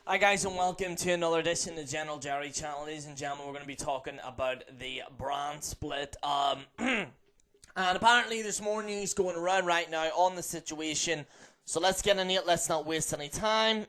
Hi guys and welcome to another edition of the General Jerry channel. Ladies and gentlemen, we're going to be talking about the brand split. And apparently there's more news going around right now on the situation. So let's get into it. Let's not waste any time.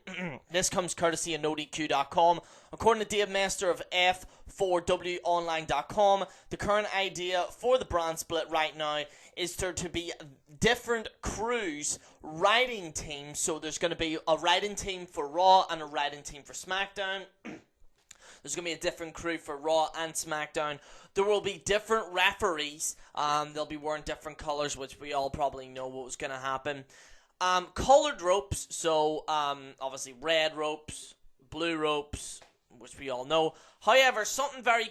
This comes courtesy of NoDQ.com. According to Dave Master of F4WOnline.com, the current idea for the brand split right now is there to be different crews, writing teams. So there's going to be a writing team for Raw and a writing team for SmackDown. There's going to be a different crew for Raw and SmackDown. There will be different referees. They'll be wearing different colors, which we all probably know what was going to happen. Colored ropes, so obviously red ropes, blue ropes, which we all know. However, something very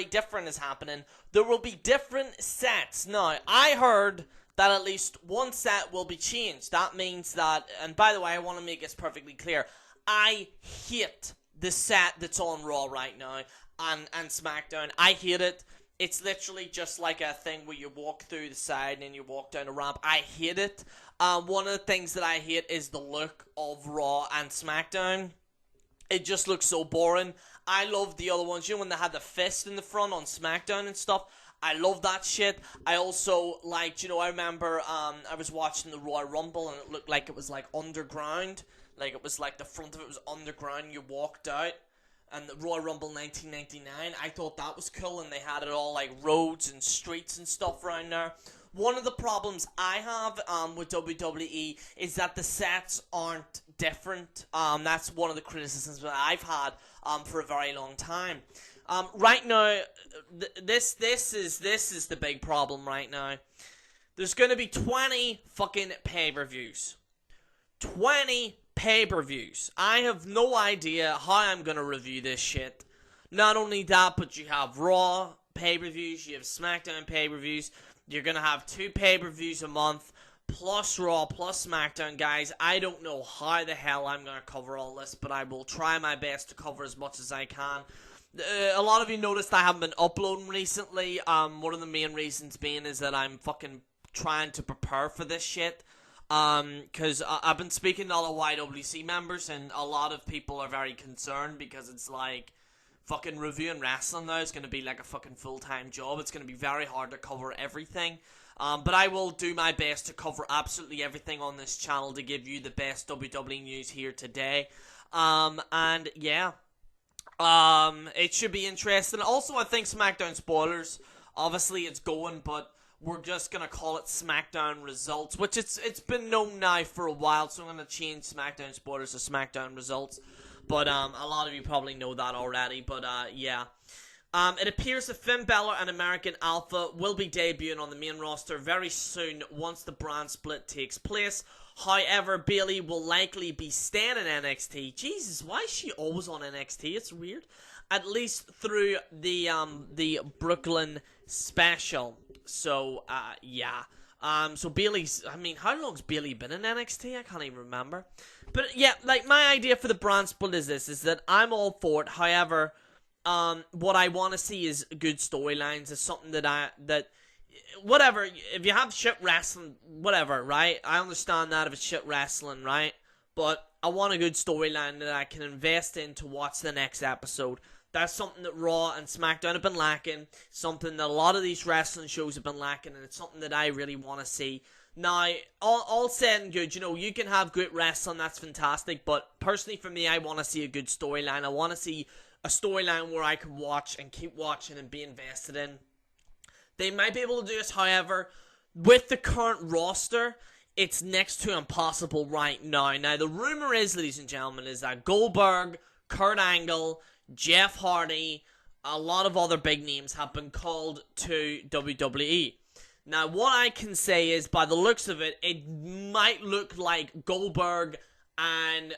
different is happening. There will be different sets. Now, I heard that at least one set will be changed. That means that, and by the way, I want to make this perfectly clear. I hate the set that's on Raw right now and SmackDown. I hate it. It's literally just like a thing where you walk through the side and then you walk down a ramp. I hate it. One of the things that I hate is the look of Raw and SmackDown. It just looks so boring. I love the other ones. You know when they had the fist in the front on SmackDown and stuff? I love that shit. I also liked, I remember I was watching the Royal Rumble and it looked like it was like underground. Like it was like the front of it was underground. You walked out. And the Royal Rumble 1999, I thought that was cool, and they had it all like roads and streets and stuff around there. One of the problems I have with WWE is that the sets aren't different. That's one of the criticisms that I've had for a very long time. Right now, this is the big problem right now. There's going to be 20 fucking pay-per-views. 20 pay-per-views. I have no idea how I'm going to review this shit. Not only that, but you have Raw pay-per-views, you have SmackDown pay-per-views. You're going to have 2 pay-per-views a month, plus Raw, plus SmackDown, guys. I don't know how the hell I'm going to cover all this, but I will try my best to cover as much as I can. A lot of you noticed I haven't been uploading recently. One of the main reasons being is that I'm fucking trying to prepare for this shit. Because I've been speaking to all the YWC members, and a lot of people are very concerned because it's like fucking reviewing wrestling now is going to be like a fucking full-time job. It's going to be very hard to cover everything. But I will do my best to cover absolutely everything on this channel to give you the best WWE news here today. And yeah, it should be interesting. Also, I think SmackDown spoilers, obviously it's going, but we're just going to call it SmackDown results, which it's been known now for a while, so I'm going to change SmackDown spoilers to SmackDown results. But a lot of you probably know that already, but yeah. It appears that Finn Balor and American Alpha will be debuting on the main roster very soon once the brand split takes place. However, Bayley will likely be staying in NXT. Jesus, why is she always on NXT? It's weird. At least through the Brooklyn special. So, yeah. So Bayley's, how long's Bayley been in NXT? I can't even remember. But yeah, like, my idea for the brand split is this, is that I'm all for it. However, what I want to see is good storylines. Is something that whatever, if you have shit wrestling, whatever, right? I understand that if it's shit wrestling, right? But I want a good storyline that I can invest in to watch the next episode. That's something that Raw and SmackDown have been lacking, something that a lot of these wrestling shows have been lacking, and it's something that I really want to see. Now, all said and good, you can have great wrestling, that's fantastic, but personally for me, I want to see a good storyline. I want to see a storyline where I can watch and keep watching and be invested in. They might be able to do this, however, with the current roster, it's next to impossible right now. Now, the rumor is, ladies and gentlemen, is that Goldberg, Kurt Angle, Jeff Hardy, a lot of other big names have been called to WWE. Now, what I can say is, by the looks of it, it might look like Goldberg and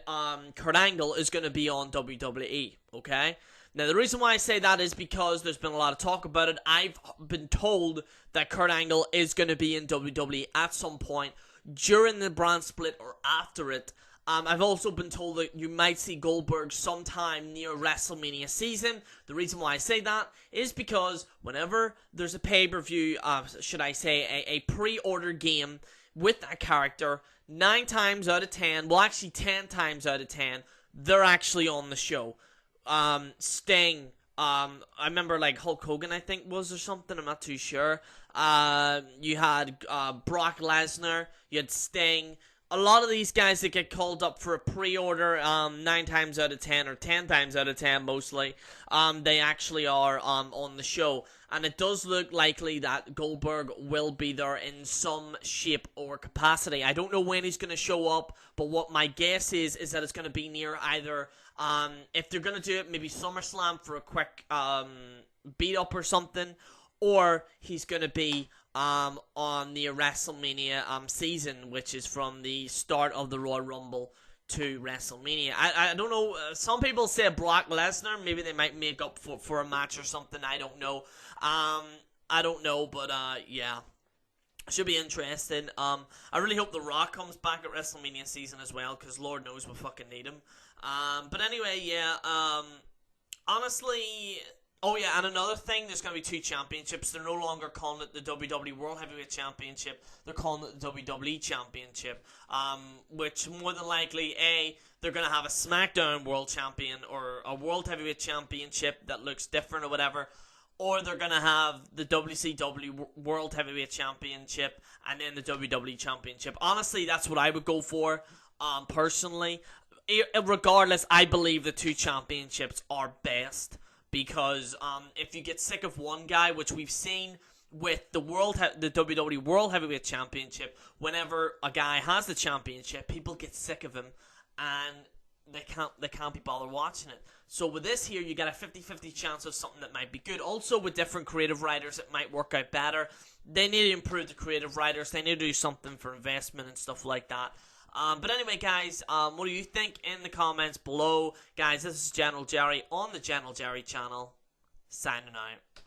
Kurt Angle is going to be on WWE, okay? Now, the reason why I say that is because there's been a lot of talk about it. I've been told that Kurt Angle is going to be in WWE at some point during the brand split or after it. I've also been told that you might see Goldberg sometime near WrestleMania season. The reason why I say that is because whenever there's a pay-per-view, should I say a pre-order game with that character, 9 times out of 10, well actually 10 times out of 10, they're actually on the show. Sting, I remember like Hulk Hogan, I think was or something. I'm not too sure. You had Brock Lesnar. You had Sting. A lot of these guys that get called up for a pre-order, 9 times out of 10 or 10 times out of 10 mostly, they actually are on the show. And it does look likely that Goldberg will be there in some shape or capacity. I don't know when he's going to show up, but what my guess is that it's going to be near either, if they're going to do it, maybe SummerSlam for a quick beat up or something, or he's going to be on the WrestleMania season, which is from the start of the Royal Rumble to WrestleMania. I don't know. Some people say Brock Lesnar. Maybe they might make up for a match or something. I don't know. I don't know, but yeah. Should be interesting. I really hope The Rock comes back at WrestleMania season as well, because Lord knows we fucking need him. But anyway, yeah. Honestly... Oh yeah, and another thing, there's going to be 2 championships. They're no longer calling it the WWE World Heavyweight Championship. They're calling it the WWE Championship. Which more than likely, they're going to have a SmackDown World Champion or a World Heavyweight Championship that looks different or whatever. Or they're going to have the WCW World Heavyweight Championship and then the WWE Championship. Honestly, that's what I would go for, personally. Regardless, I believe the 2 championships are best. Because if you get sick of one guy, which we've seen with the WWE World Heavyweight Championship, whenever a guy has the championship, people get sick of him and they can't be bothered watching it. So with this here, you get a 50-50 chance of something that might be good. Also, with different creative writers, it might work out better. They need to improve the creative writers. They need to do something for investment and stuff like that. But anyway, guys, what do you think in the comments below? Guys, this is General Jerry on the General Jerry channel, signing out.